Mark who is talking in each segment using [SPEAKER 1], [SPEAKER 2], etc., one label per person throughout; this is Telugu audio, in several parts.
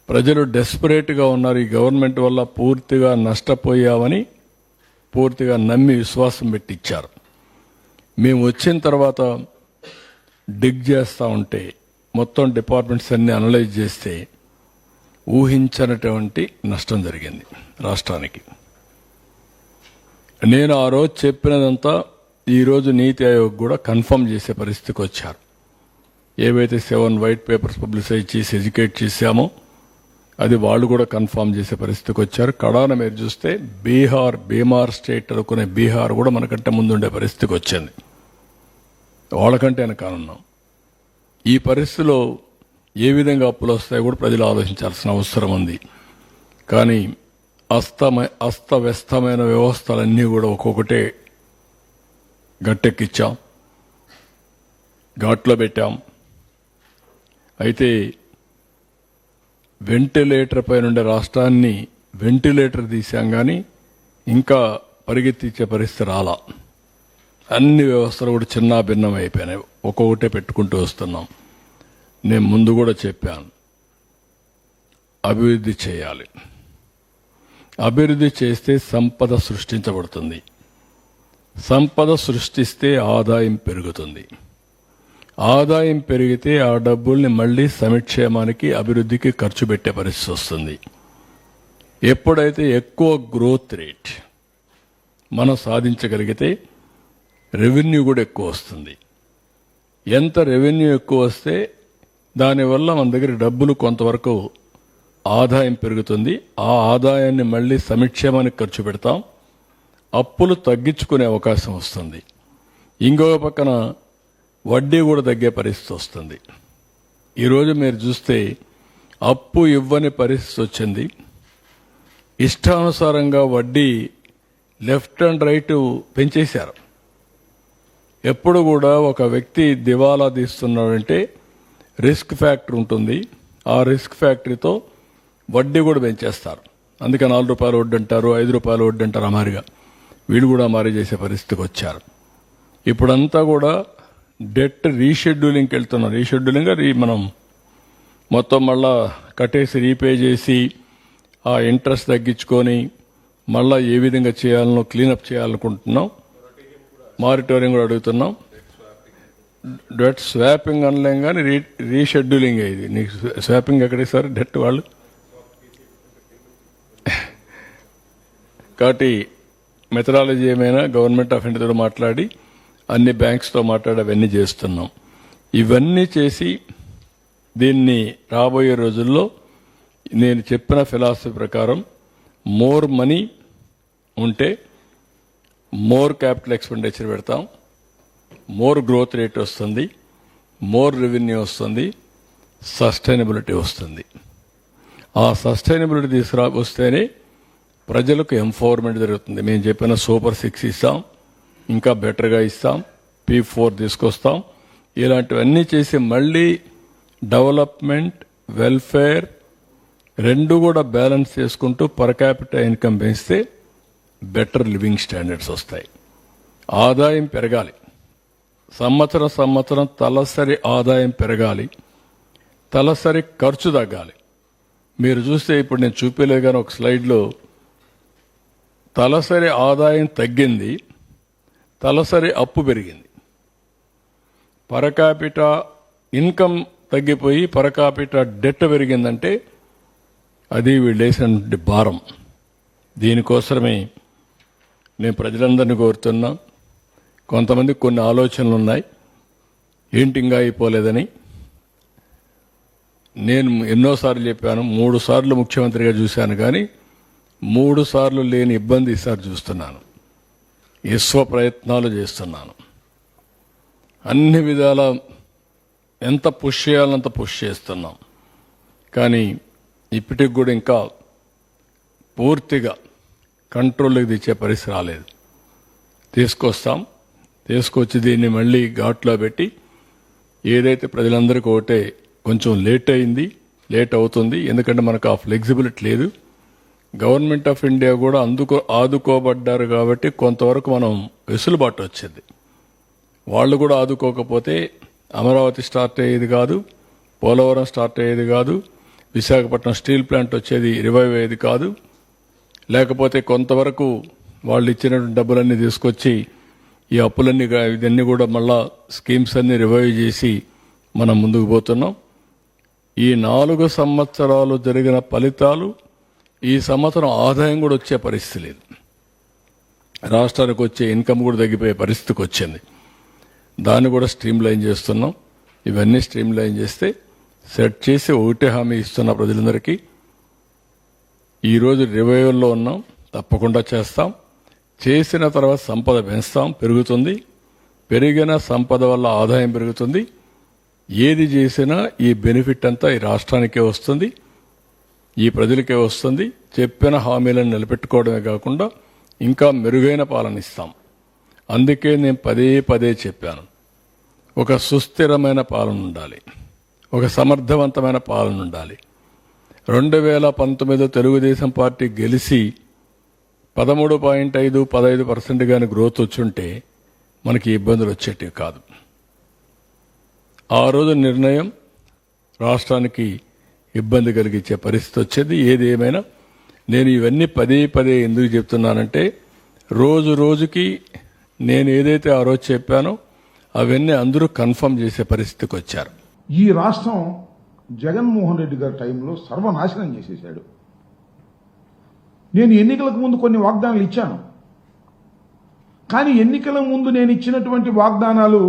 [SPEAKER 1] ప్రజలు డెస్పరేట్గా ఉన్నారు. ఈ గవర్నమెంట్ వల్ల పూర్తిగా నష్టపోయామని పూర్తిగా నమ్మి విశ్వాసం పెట్టించారు. మేము వచ్చిన తర్వాత డిగ్ చేస్తూ ఉంటే మొత్తం డిపార్ట్మెంట్స్ అన్ని అనలైజ్ చేస్తే ఊహించనటువంటి నష్టం జరిగింది రాష్ట్రానికి. నేను ఆ రోజు చెప్పినదంతా ఈరోజు నీతి ఆయోగ్ కూడా కన్ఫర్మ్ చేసే పరిస్థితికి వచ్చారు. ఏవైతే 7 వైట్ పేపర్స్ పబ్లిసైజ్ చేసి ఎడ్యుకేట్ చేశామో అది వాళ్ళు కూడా కన్ఫర్మ్ చేసే పరిస్థితికి వచ్చారు. కడాన మీరు చూస్తే బీహార్ స్టేట్ అనుకునే బీహార్ కూడా మనకంటే ముందుండే పరిస్థితికి వచ్చింది. వాళ్ళకంటే వెనకాలన్నాం. ఈ పరిస్థితిలో ఏ విధంగా అప్పులు వస్తాయో కూడా ప్రజలు ఆలోచించాల్సిన అవసరం ఉంది. కానీ అస్తవ్యస్తమైన వ్యవస్థలన్నీ కూడా ఒక్కొక్కటే గట్టెక్కిచ్చాం, ఘాట్లో పెట్టాం. అయితే వెంటిలేటర్ పైనుండే రాష్ట్రాన్ని వెంటిలేటర్ తీశాం, కానీ ఇంకా పరిగెత్తించే పరిస్థితి రాలా. అన్ని వ్యవస్థలు కూడా చిన్న భిన్నం అయిపోయినాయి. ఒక్కొక్కటే పెట్టుకుంటూ వస్తున్నాం. నేను ముందు కూడా చెప్పాను, అభివృద్ధి చేయాలి. అభివృద్ధి చేస్తే సంపద సృష్టించబడుతుంది. సంపద సృష్టిస్తే ఆదాయం పెరుగుతుంది. ఆదాయం పెరిగితే ఆ డబ్బుల్ని మళ్లీ సంక్షేమానికి అభివృద్ధికి ఖర్చు పెట్టే పరిస్థితి వస్తుంది. ఎప్పుడైతే ఎక్కువ గ్రోత్ రేట్ మనం సాధించగలిగితే రెవెన్యూ కూడా ఎక్కువ వస్తుంది. ఎంత రెవెన్యూ ఎక్కువ వస్తే దానివల్ల మన దగ్గర డబ్బులు కొంతవరకు ఆదాయం పెరుగుతుంది. ఆ ఆదాయాన్ని మళ్లీ సంక్షేమానికి ఖర్చు పెడతాం. అప్పులు తగ్గించుకునే అవకాశం వస్తుంది. ఇంకొక పక్కన వడ్డీ కూడా తగ్గే పరిస్థితి వస్తుంది. ఈరోజు మీరు చూస్తే అప్పు ఇవ్వని పరిస్థితి వచ్చింది. ఇష్టానుసారంగా వడ్డీ లెఫ్ట్ అండ్ రైట్ పెంచేశారు. ఎప్పుడు కూడా ఒక వ్యక్తి దివాలా తీస్తున్నాడంటే రిస్క్ ఫ్యాక్టర్ ఉంటుంది. ఆ రిస్క్ ఫ్యాక్టరీతో వడ్డీ కూడా పెంచేస్తారు. అందుకే 4 రూపాయలు వడ్డీ అంటారు, 5 రూపాయలు వడ్డీ అంటారు. అమారిగా వీళ్ళు కూడా అమారి చేసే పరిస్థితికి వచ్చారు. ఇప్పుడంతా కూడా డెట్ రీషెడ్యూలింగ్కి వెళ్తున్నాం. రీషెడ్యూలింగ్ మనం మొత్తం మళ్ళా కట్టేసి రీపే చేసి ఆ ఇంట్రెస్ట్ తగ్గించుకొని మళ్ళా ఏ విధంగా చేయాలనో క్లీనప్ చేయాలనుకుంటున్నాం. మారిటోరియం కూడా అడుగుతున్నాం. డెట్ స్వాపింగ్ అనలేం కానీ రీషెడ్యూలింగ్ అయ్యింది. నీకు స్వాపింగ్ ఎక్కడే సార్ డెట్ వాళ్ళు. కాబట్టి మెథడాలజీ ఏమైనా గవర్నమెంట్ ఆఫ్ ఇండియాతో మాట్లాడి అన్ని బ్యాంక్స్తో మాట్లాడి అవన్నీ చేస్తున్నాం. ఇవన్నీ చేసి దీన్ని రాబోయే రోజుల్లో నేను చెప్పిన ఫిలాసఫీ ప్రకారం మోర్ మనీ ఉంటే మోర్ క్యాపిటల్ ఎక్స్పెండిచర్ పెడతాం, మోర్ గ్రోత్ రేట్ వస్తుంది, మోర్ రెవెన్యూ వస్తుంది, సస్టైనబిలిటీ వస్తుంది. ఆ సస్టైనబిలిటీ వస్తేనే ప్రజలకు ఎంపవర్మెంట్ జరుగుతుంది. మేము చెప్పిన సూపర్ 6 ఇస్తాం, ఇంకా బెటర్గా ఇస్తాం, P4 తీసుకొస్తాం. ఇలాంటివన్నీ చేసి మళ్ళీ డెవలప్మెంట్, వెల్ఫేర్ రెండు కూడా బ్యాలెన్స్ చేసుకుంటూ పర్ క్యాపిటల్ ఇన్కమ్ పెంచితే బెటర్ లివింగ్ స్టాండర్డ్స్ వస్తాయి. ఆదాయం పెరగాలి. సంవత్సరం తలసరి ఆదాయం పెరగాలి, తలసరి ఖర్చు తగ్గాలి. మీరు చూస్తే ఇప్పుడు నేను చూపించలేదు కానీ ఒక స్లైడ్లో తలసరి ఆదాయం తగ్గింది, తలసరి అప్పు పెరిగింది. పర్ క్యాపిటల్ ఇన్కమ్ తగ్గిపోయి పర్ క్యాపిటల్ డెట్ పెరిగిందంటే అది వీళ్ళేసినటువంటి భారం. దీనికోసమే నేను ప్రజలందరినీ కోరుతున్నా. కొంతమందికి కొన్ని ఆలోచనలు ఉన్నాయి, ఏంటి ఇంకా అయిపోలేదని. నేను ఎన్నోసార్లు చెప్పాను, 3 సార్లు ముఖ్యమంత్రిగా చూశాను, కానీ 3 సార్లు లేని ఇబ్బంది ఈసారి చూస్తున్నాను. విశ్వ ప్రయత్నాలు చేస్తున్నాను. అన్ని విధాల ఎంత పుష్ చేయాలంత పుష్ చేస్తున్నాం. కానీ ఇప్పటికి కూడా ఇంకా పూర్తిగా కంట్రోల్లోకి తెచ్చే పరిస్థితి రాలేదు. తీసుకొచ్చి దీన్ని మళ్ళీ ఘాట్లో పెట్టి ఏదైతే ప్రజలందరికీ ఒకటే కొంచెం లేట్ అవుతుంది. ఎందుకంటే మనకు ఆ ఫ్లెక్సిబిలిటీ లేదు. గవర్నమెంట్ ఆఫ్ ఇండియా కూడా ఆదుకోబడ్డారు కాబట్టి కొంతవరకు మనం వెసులుబాటు వచ్చింది. వాళ్ళు కూడా ఆదుకోకపోతే అమరావతి స్టార్ట్ అయ్యేది కాదు, పోలవరం స్టార్ట్ అయ్యేది కాదు, విశాఖపట్నం స్టీల్ ప్లాంట్ వచ్చేది రివైవ్ అయ్యేది కాదు. లేకపోతే కొంతవరకు వాళ్ళు ఇచ్చినటువంటి డబ్బులన్నీ తీసుకొచ్చి ఈ అప్పులన్నీ ఇదన్నీ కూడా మళ్ళా స్కీమ్స్ అన్ని రివైవ్ చేసి మనం ముందుకు పోతున్నాం. ఈ 4 సంవత్సరాలు జరిగిన ఫలితాలు ఈ సంవత్సరం ఆదాయం కూడా వచ్చే పరిస్థితి లేదు. రాష్ట్రానికి వచ్చే ఇన్కమ్ కూడా తగ్గిపోయే పరిస్థితికి వచ్చింది. దాన్ని కూడా స్ట్రీమ్ లైన్ చేస్తున్నాం. ఇవన్నీ స్ట్రీమ్ లైన్ చేస్తే సెట్ చేసి ఒకటే హామీ ఇస్తున్న ప్రజలందరికీ, ఈరోజు రివైవల్లో ఉన్నాం, తప్పకుండా చేస్తాం. చేసిన తర్వాత సంపద పెంచుతాం, పెరుగుతుంది. పెరిగిన సంపద వల్ల ఆదాయం పెరుగుతుంది. ఏది చేసినా ఈ బెనిఫిట్ అంతా ఈ రాష్ట్రానికే వస్తుంది, ఈ ప్రజలకే వస్తుంది. చెప్పిన హామీలను నిలబెట్టుకోవడమే కాకుండా ఇంకా మెరుగైన పాలన ఇస్తాం. అందుకే నేను పదే చెప్పాను, ఒక సుస్థిరమైన పాలన ఉండాలి, ఒక సమర్థవంతమైన పాలన ఉండాలి. 2019 తెలుగుదేశం పార్టీ గెలిచి 13.5-15% కానీ గ్రోత్ వచ్చుంటే మనకి ఇబ్బందులు వచ్చేటివి కాదు. ఆ రోజు నిర్ణయం రాష్ట్రానికి ఇబ్బంది కలిగించే పరిస్థితి వచ్చేది. ఏది ఏమైనా నేను ఇవన్నీ పదే ఎందుకు చెప్తున్నానంటే, రోజుకి నేను ఏదైతే ఆ రోజు చెప్పానో అవన్నీ అందరూ కన్ఫర్మ్ చేసే పరిస్థితికి వచ్చారు.
[SPEAKER 2] ఈ రాష్ట్రం జగన్మోహన్ రెడ్డి గారి టైంలో సర్వనాశనం చేసేశాడు. నేను ఎన్నికలకు ముందు కొన్ని వాగ్దానాలు ఇచ్చాను. కానీ ఎన్నికల ముందు నేను ఇచ్చినటువంటి వాగ్దానాలు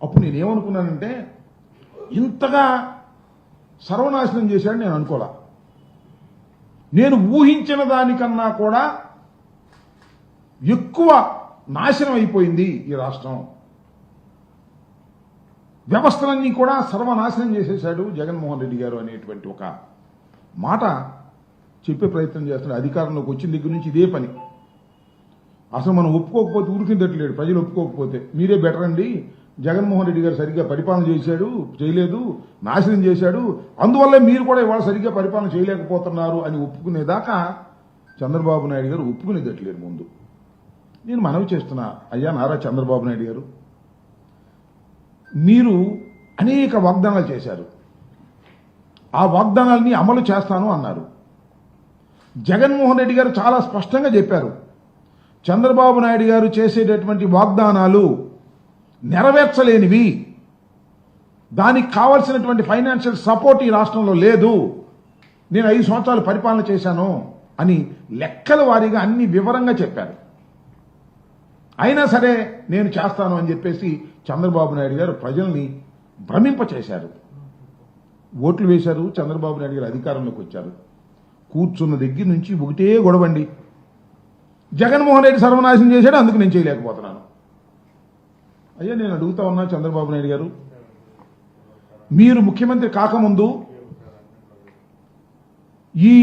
[SPEAKER 2] అప్పుడు నేనేమనుకున్నానంటే, ఇంతగా సర్వనాశనం చేశాడు నేను అనుకోలే. నేను ఊహించిన దానికన్నా కూడా ఎక్కువ నాశనం అయిపోయింది ఈ రాష్ట్రం. వ్యవస్థలన్నీ కూడా సర్వనాశనం చేసేశాడు జగన్మోహన్ రెడ్డి గారు అనేటువంటి ఒక మాట చెప్పే ప్రయత్నం చేస్తున్నాడు. అధికారంలోకి వచ్చిన దగ్గర నుంచి ఇదే పని. అసలు మనం ఒప్పుకోకపోతే ఊరికిందట్లేడు. ప్రజలు ఒప్పుకోకపోతే మీరే బెటర్ అండి, జగన్మోహన్ రెడ్డి గారు సరిగ్గా పరిపాలన చేయలేదు, నాశనం చేశాడు, అందువల్ల మీరు కూడా ఇవాళ సరిగ్గా పరిపాలన చేయలేకపోతున్నారు అని ఒప్పుకునేదాకా చంద్రబాబు నాయుడు గారు ఒప్పుకునేదట్లేరు. ముందు నేను మనవి చేస్తున్నా, అయ్యా నారా చంద్రబాబు నాయుడు గారు, మీరు అనేక వాగ్దానాలు చేశారు. ఆ వాగ్దానాలని అమలు చేస్తాను అన్నారు. జగన్మోహన్ రెడ్డి గారు చాలా స్పష్టంగా చెప్పారు, చంద్రబాబు నాయుడు గారు చేసేటటువంటి వాగ్దానాలు నెరవేర్చలేనివి, దానికి కావలసినటువంటి ఫైనాన్షియల్ సపోర్ట్ ఈ రాష్ట్రంలో లేదు, నేను 5 సంవత్సరాలు పరిపాలన చేశాను అని లెక్కల వారీగా అన్ని వివరంగా చెప్పారు. అయినా సరే నేను చేస్తాను అని చెప్పేసి చంద్రబాబు నాయుడు గారు ప్రజల్ని భ్రమింపచేశారు. ఓట్లు వేశారు. చంద్రబాబు నాయుడు గారు అధికారంలోకి వచ్చారు. కూర్చున్న దగ్గర నుంచి ఒకటే గొడవండి, జగన్మోహన్ రెడ్డి సర్వనాశనం చేశాడు, అందుకు నేను చేయలేకపోతున్నాను. అయ్యా నేను అడుగుతా ఉన్నా చంద్రబాబు నాయుడు గారు, మీరు ముఖ్యమంత్రి కాకముందు ఈ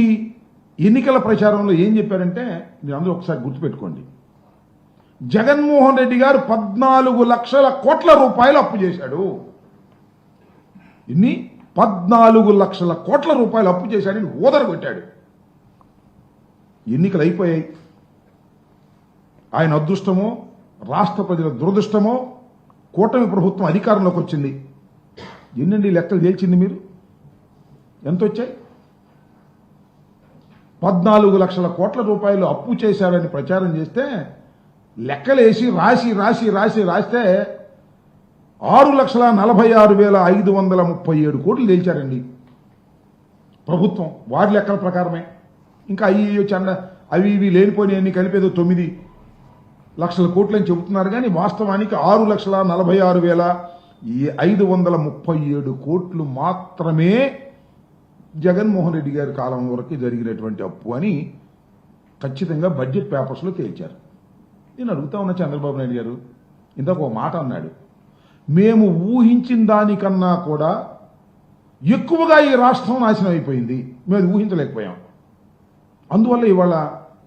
[SPEAKER 2] ఎన్నికల ప్రచారంలో ఏం చెప్పారంటే, మీరు అందరూ ఒకసారి గుర్తుపెట్టుకోండి, జగన్మోహన్ రెడ్డి గారు 14 లక్షల కోట్ల రూపాయలు అప్పు చేశాడు. ఇన్ని 14 లక్షల కోట్ల రూపాయలు అప్పు చేశాడని ఊదరగొట్టాడు. ఎన్నికలు అయిపోయాయి. ఆయన అదృష్టమో రాష్ట్ర ప్రజల దురదృష్టమో కూటమి ప్రభుత్వం అధికారంలోకి వచ్చింది. ఎన్నండి లెక్కలు తేల్చింది మీరు? ఎంత వచ్చాయి? 14 లక్షల కోట్ల రూపాయలు అప్పు చేశారని ప్రచారం చేస్తే లెక్కలేసి రాస్తే 6,46,537 కోట్లు తేల్చారండి ప్రభుత్వం. వారి లెక్కల ప్రకారమే. ఇంకా అవి ఇవి లేనిపోయినవన్నీ కలిపేదో 9 లక్షల కోట్లు అని చెబుతున్నారు. కానీ వాస్తవానికి 6,46,537 కోట్లు మాత్రమే జగన్మోహన్ రెడ్డి గారి కాలం వరకు జరిగినటువంటి అప్పు అని ఖచ్చితంగా బడ్జెట్ పేపర్స్లో తేల్చారు. నేను అడుగుతా ఉన్నా చంద్రబాబు నాయుడు గారు, ఇందాక ఒక మాట అన్నాడు, మేము ఊహించిన దానికన్నా కూడా ఎక్కువగా ఈ రాష్ట్రం నాశనం అయిపోయింది, మేము ఊహించలేకపోయాం, అందువల్ల ఇవాళ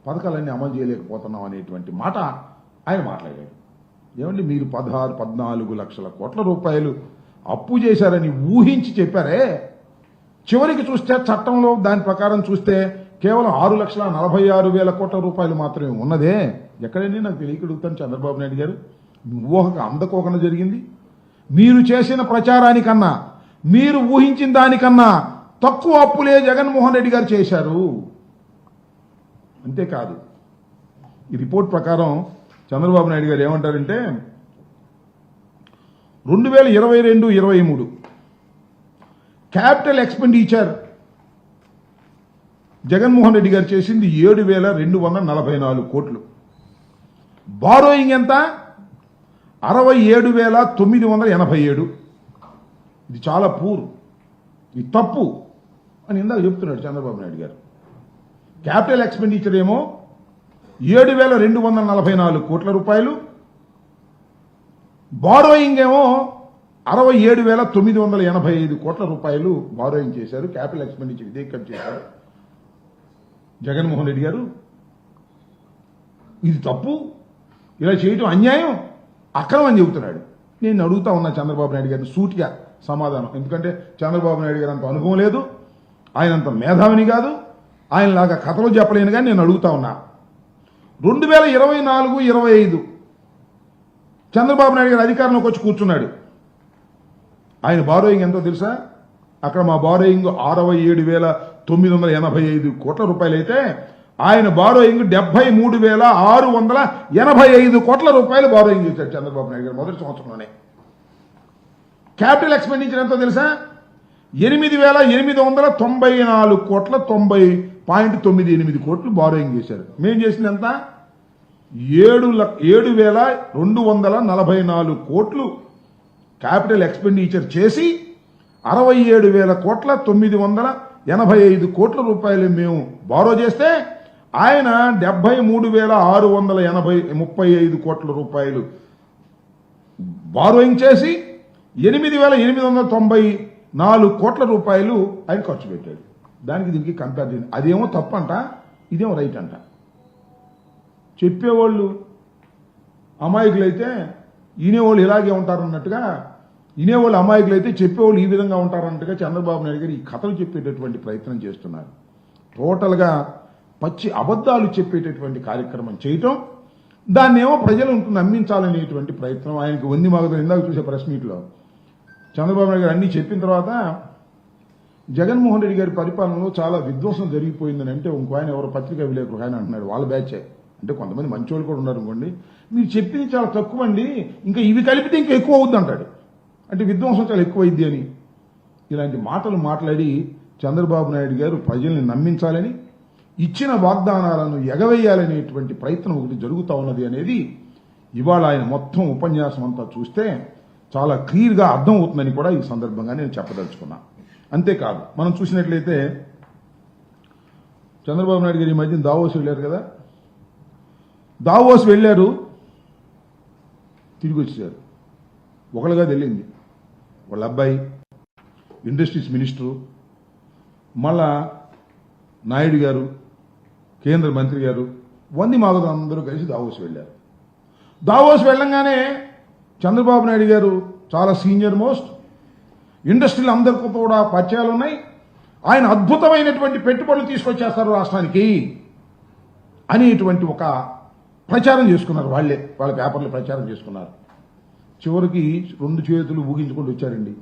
[SPEAKER 2] పథకాలన్నీ అమలు చేయలేకపోతున్నాం అనేటువంటి మాట ఆయన మాట్లాడాడు. ఏమండి, మీరు 14 లక్షల కోట్ల రూపాయలు అప్పు చేశారని ఊహించి చెప్పారే, చివరికి చూస్తే చట్టంలో దాని ప్రకారం చూస్తే కేవలం 6,46,000 కోట్ల రూపాయలు మాత్రమే ఉన్నదే. ఎక్కడండి నాకు తెలియకడుగుతాను చంద్రబాబు నాయుడు గారు, ఊహకు అందకోకుండా జరిగింది. మీరు చేసిన ప్రచారానికన్నా, మీరు ఊహించిన దానికన్నా తక్కువ అప్పులే జగన్మోహన్ రెడ్డి గారు చేశారు. అంతేకాదు, ఈ రిపోర్ట్ ప్రకారం చంద్రబాబు నాయుడు గారు ఏమంటారంటే 2022-23 క్యాపిటల్ ఎక్స్పెండిచర్ జగన్మోహన్ రెడ్డి గారు చేసింది 7,244 కోట్లు. బారోయింగ్ ఎంత? 67,987. ఇది చాలా పూర్, ఇది తప్పు అని ఇందాక చెప్తున్నాడు చంద్రబాబు నాయుడు గారు. క్యాపిటల్ ఎక్స్పెండిచర్ ఏమో 7,244 కోట్ల రూపాయలు, బారోయింగ్ ఏమో 67,985 కోట్ల రూపాయలు బారోయింగ్ చేశారు. క్యాపిటల్ ఎక్స్పెండిచర్ ఇదే కట్ చేశారు జగన్మోహన్ రెడ్డి గారు. ఇది తప్పు, ఇలా చేయటం అన్యాయం, అక్రమం అని చెబుతున్నాడు. నేను అడుగుతా ఉన్నా చంద్రబాబు నాయుడు గారిని సూటిగా సమాధానం. ఎందుకంటే చంద్రబాబు నాయుడు గారు అంత అనుభవం లేదు, ఆయన అంత మేధావిని కాదు, ఆయనలాగా కథలు చెప్పలేను. కానీ నేను అడుగుతా ఉన్నా, 2024-25 చంద్రబాబు నాయుడు గారు అధికారంలోకి వచ్చి కూర్చున్నాడు. ఆయన బారోయింగ్ ఎంతో తెలుసా? అక్కడ మా బారోయింగ్ 67,985 కోట్ల రూపాయలు అయితే ఆయన బారోయింగ్ 73,685 కోట్ల రూపాయలు బారోయింగ్ చేశాడు చంద్రబాబు నాయుడు గారు మొదటి సంవత్సరంలోనే. క్యాపిటల్ ఎక్స్పెండిచర్ ఎంతో తెలుసా? 8,894 కోట్ల 90.98 కోట్లు బారోయింగ్ చేశారు. మేం చేసింది ఎంత? 7,244 కోట్లు క్యాపిటల్ ఎక్స్పెండిచర్ చేసి 67,000 కోట్ల 985 కోట్ల రూపాయలు మేము బారో చేస్తే ఆయన 73,635 కోట్ల రూపాయలు బారోయింగ్ చేసి 8,894 కోట్ల రూపాయలు ఆయన ఖర్చు పెట్టాడు. దానికి దీనికి కంపేర్ చేయండి. అదేమో తప్పంట, ఇదేమో రైట్ అంట. చెప్పేవాళ్ళు అమాయకులైతే వినేవాళ్ళు ఇలాగే ఉంటారన్నట్టుగా, వినేవాళ్ళు అమాయకులైతే చెప్పేవాళ్ళు ఈ విధంగా ఉంటారన్నట్టుగా చంద్రబాబు నాయుడు గారు ఈ కథలు చెప్పేటటువంటి ప్రయత్నం చేస్తున్నారు. టోటల్గా పచ్చి అబద్ధాలు చెప్పేటటువంటి కార్యక్రమం చేయటం, దాన్నేమో ప్రజలు నమ్మించాలనేటువంటి ప్రయత్నం. ఆయనకి వంది మాగదు. ఇందాక చూసే ప్రెస్ మీట్లో చంద్రబాబు నాయుడు గారు అన్నీ చెప్పిన తర్వాత జగన్మోహన్ రెడ్డి గారి పరిపాలనలో చాలా విధ్వంసం జరిగిపోయిందని అంటే ఇంకో ఆయన ఎవరో పత్రికా విలేకరు ఆయన అంటున్నాడు, వాళ్ళ బ్యాచే. అంటే కొంతమంది మంచోళ్ళు కూడా ఉన్నారు అనుకోండి, మీరు చెప్పింది చాలా తక్కువ అండి, ఇంకా ఇవి కలిపితే ఇంకా ఎక్కువ అవుద్ది అంటాడు. అంటే విధ్వంసం చాలా ఎక్కువైద్ది అని ఇలాంటి మాటలు మాట్లాడి చంద్రబాబు నాయుడు గారు ప్రజల్ని నమ్మించాలని, ఇచ్చిన వాగ్దానాలను ఎగవేయాలనేటువంటి ప్రయత్నం ఒకటి జరుగుతూ ఉన్నది అనేది ఇవాళ ఆయన మొత్తం ఉపన్యాసం అంతా చూస్తే చాలా క్లియర్గా అర్థమవుతుందని కూడా ఈ సందర్భంగా నేను చెప్పదలుచుకున్నా. అంతేకాదు, మనం చూసినట్లయితే చంద్రబాబు నాయుడు గారు ఈ మధ్యన దావోస్ వెళ్ళారు కదా, దావోస్ వెళ్ళారు, తిరిగి వచ్చేసారు. ఒకళ్ళుగా వెళ్ళింది వాళ్ళ అబ్బాయి ఇండస్ట్రీస్ మినిస్టరు, మళ్ళా నాయుడు గారు కేంద్ర మంత్రి గారు, వంది మాగదు అందరూ కలిసి దావోస్ వెళ్ళారు. దావోస్ వెళ్ళంగానే చంద్రబాబు నాయుడు గారు చాలా సీనియర్ మోస్ట్, ఇండస్ట్రీలు అందరికీ కూడా పరిచయాలు ఉన్నాయి, ఆయన అద్భుతమైనటువంటి పెట్టుబడులు తీసుకొచ్చేస్తారు రాష్ట్రానికి అనేటువంటి ఒక ప్రచారం చేసుకున్నారు. వాళ్ళ పేపర్లు ప్రచారం చేసుకున్నారు. చివరికి 2 చేతులు ఊగించుకుంటూ వచ్చారండి.